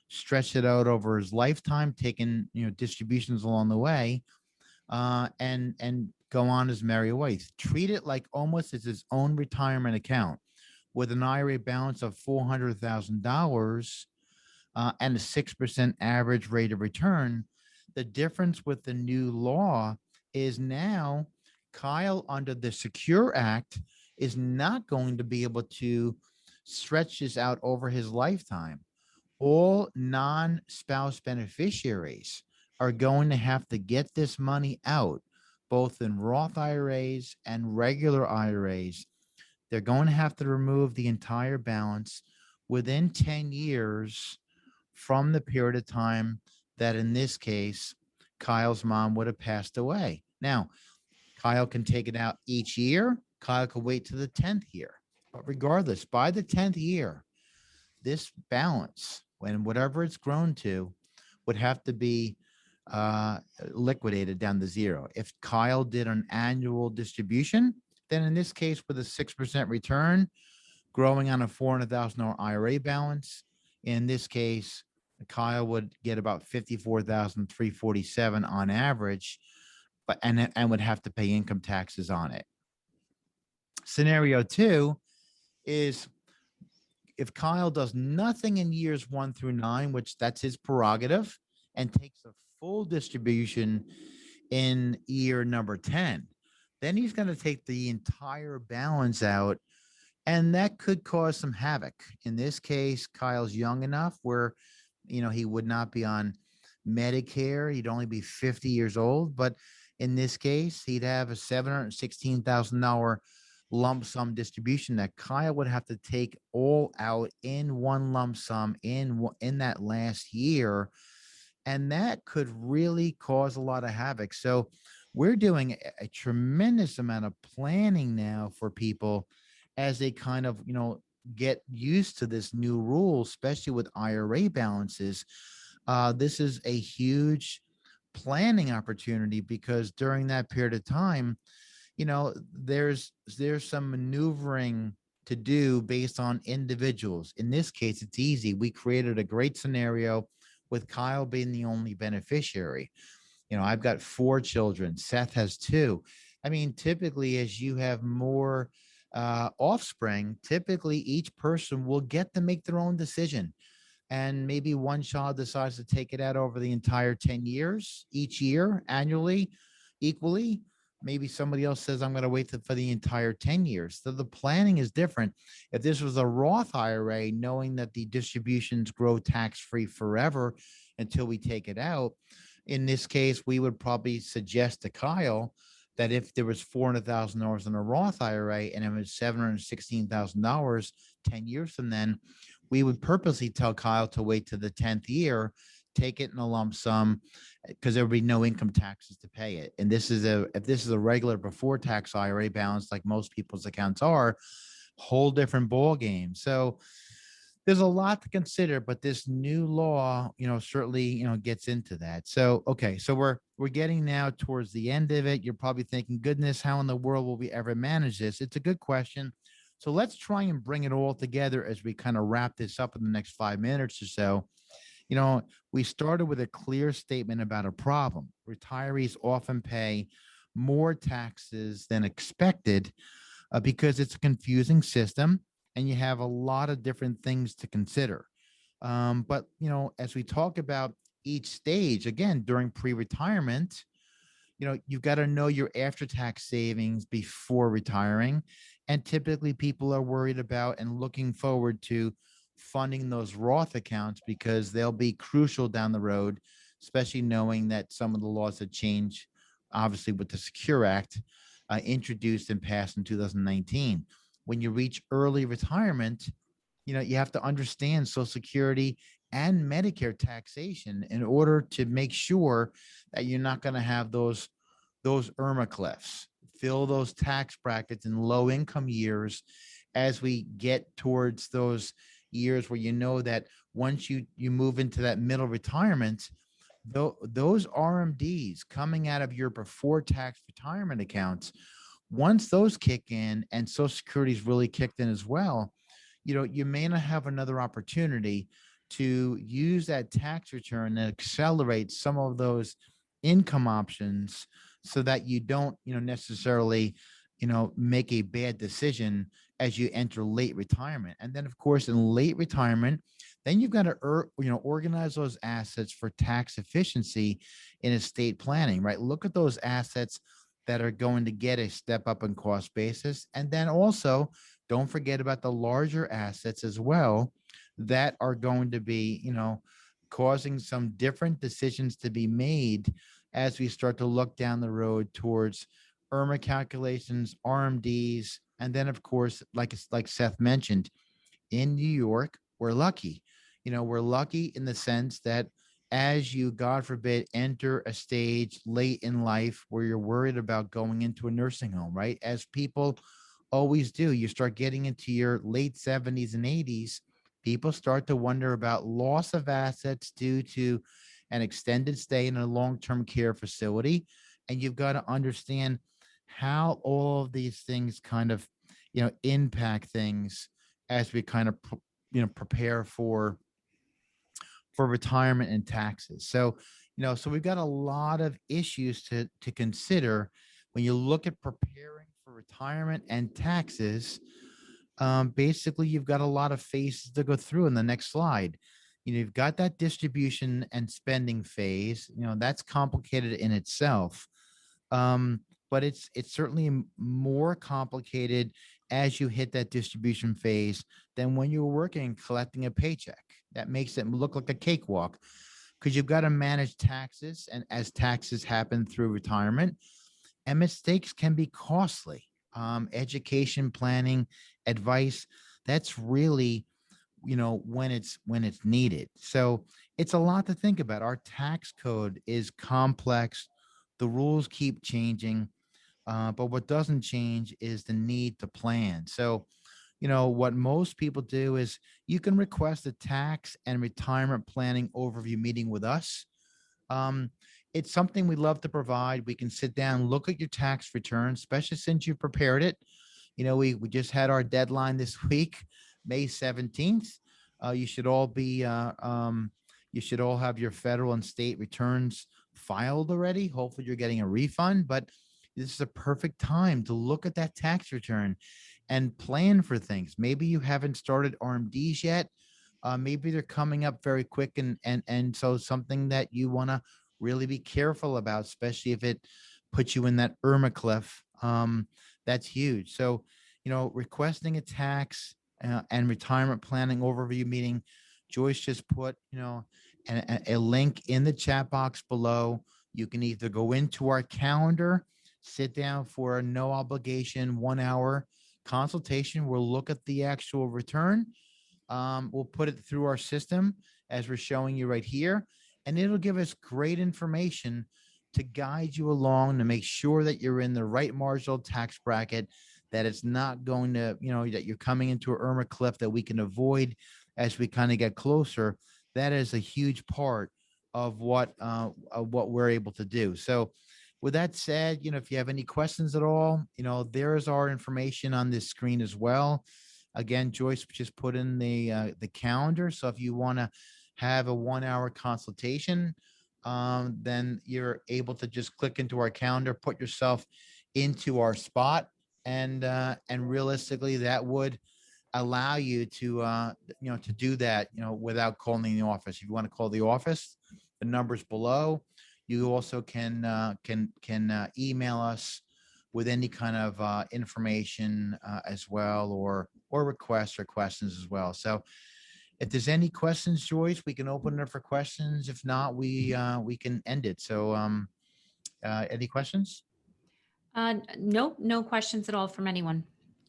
stretched it out over his lifetime, taken distributions along the way, and go on his merry way. Treat it like almost as his own retirement account with an IRA balance of $400,000, and a 6% average rate of return. The difference with the new law is now Kyle, under the Secure Act, is not going to be able to stretch this out over his lifetime. All non-spouse beneficiaries are going to have to get this money out, both in Roth IRAs and regular IRAs. They're going to have to remove the entire balance within 10 years from the period of time that, in this case, Kyle's mom would have passed away. Now, Kyle can take it out each year. Kyle could wait to the 10th year. But regardless, by the 10th year, this balance, when whatever it's grown to, would have to be liquidated down to zero. If Kyle did an annual distribution, then in this case, with a 6% return, growing on a $400,000 IRA balance, in this case, Kyle would get about $54,347 on average, but and would have to pay income taxes on it. Scenario two is if Kyle does nothing in years 1 through 9, which that's his prerogative, and takes a full distribution in year number 10, then he's going to take the entire balance out, and that could cause some havoc. In this case, Kyle's young enough where, he would not be on Medicare. He'd only be 50 years old. But in this case, he'd have a $716,000 lump sum distribution that Kyle would have to take all out in one lump sum in that last year. And that could really cause a lot of havoc. So we're doing a tremendous amount of planning now for people as they kind of, get used to this new rule, especially with IRA balances. This is a huge planning opportunity because during that period of time, there's some maneuvering to do based on individuals. In this case, it's easy. We created a great scenario with Kyle being the only beneficiary. I've got 4 children. Seth has 2. I mean, typically, as you have more offspring, typically each person will get to make their own decision. And maybe one child decides to take it out over the entire 10 years, each year, annually, equally. Maybe somebody else says, I'm going to wait for the entire 10 years. So the planning is different. If this was a Roth IRA, knowing that the distributions grow tax free forever until we take it out, in this case, we would probably suggest to Kyle that if there was $400,000 in a Roth IRA and it was $716,000 10 years from then, we would purposely tell Kyle to wait to the 10th year, take it in a lump sum, because there would be no income taxes to pay it. And if this is a regular before tax IRA balance, like most people's accounts are, whole different ball game. So there's a lot to consider, but this new law, certainly, gets into that. So, okay. So we're getting now towards the end of it. You're probably thinking, goodness, how in the world will we ever manage this? It's a good question. So let's try and bring it all together as we kind of wrap this up in the next 5 minutes or so. We started with a clear statement about a problem. Retirees often pay more taxes than expected because it's a confusing system and you have a lot of different things to consider. But, as we talk about each stage, again, during pre-retirement, you've got to know your after-tax savings before retiring. And typically people are worried about and looking forward to funding those Roth accounts because they'll be crucial down the road, especially knowing that some of the laws that change, obviously with the Secure Act, introduced and passed in 2019. When you reach early retirement, you have to understand Social Security and Medicare taxation in order to make sure that you're not going to have those IRMAA cliffs, fill those tax brackets in low income years as we get towards those years where that once you move into that middle retirement, those RMDs coming out of your before tax retirement accounts, once those kick in and Social Security's really kicked in as well, you may not have another opportunity to use that tax return and accelerate some of those income options so that you don't, necessarily, make a bad decision as you enter late retirement. And then, of course, in late retirement, then you've got to, organize those assets for tax efficiency in estate planning, right? Look at those assets that are going to get a step up in cost basis. And then also don't forget about the larger assets as well that are going to be, causing some different decisions to be made as we start to look down the road towards IRMAA calculations, RMDs, and then of course, like Seth mentioned, in New York, we're lucky. We're lucky in the sense that as you, God forbid, enter a stage late in life where you're worried about going into a nursing home, right? As people always do, you start getting into your late 70s and 80s, people start to wonder about loss of assets due to an extended stay in a long-term care facility. And you've got to understand how all of these things kind of, impact things as we kind of, prepare for retirement and taxes. So, so we've got a lot of issues to consider when you look at preparing for retirement and taxes. Basically, you've got a lot of phases to go through in the next slide. You've got that distribution and spending phase. That's complicated in itself. But it's certainly more complicated as you hit that distribution phase than when you were working and collecting a paycheck. That makes it look like a cakewalk because you've got to manage taxes, and as taxes happen through retirement, and mistakes can be costly. Education, planning, advice, that's really, when it's needed. So it's a lot to think about. Our tax code is complex. The rules keep changing. But what doesn't change is the need to plan. So, what most people do is you can request a tax and retirement planning overview meeting with us. Um, it's something we love to provide. We can sit down, look at your tax return, especially since you've prepared it. We just had our deadline this week, May 17th. You should all you should all have your federal and state returns filed already. Hopefully you're getting a refund, but this is a perfect time to look at that tax return and plan for things. Maybe you haven't started RMDs yet. Maybe they're coming up very quick, and so something that you want to really be careful about, especially if it put you in that IRMAA cliff. That's huge. So, requesting a tax and retirement planning overview meeting, Joyce just put, a link in the chat box below. You can either go into our calendar, sit down for a no obligation 1 hour consultation. We'll look at the actual return. We'll put it through our system as we're showing you right here, and it'll give us great information to guide you along to make sure that you're in the right marginal tax bracket, that it's not going to, that you're coming into an IRMAA cliff that we can avoid as we kind of get closer. That is a huge part of what we're able to do. So with that said, if you have any questions at all, there's our information on this screen as well. Again, Joyce just put in the calendar. So if you want to have a 1 hour consultation, then you're able to just click into our calendar, put yourself into our spot, and realistically, that would allow you to to do that, without calling the office. If you want to call the office, the number's below. You also can email us with any kind of information as well, or requests or questions as well. So if there's any questions, Joyce, we can open it up for questions. If not, we can end it. So any questions? Nope, no questions at all from anyone.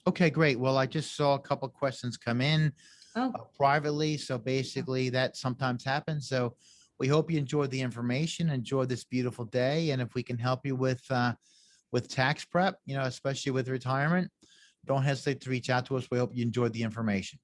Okay, great. Well, I just saw a couple of questions come in Oh, privately. So basically that sometimes happens. So we hope you enjoyed the information, enjoy this beautiful day. And if we can help you with tax prep, especially with retirement, don't hesitate to reach out to us. We hope you enjoyed the information.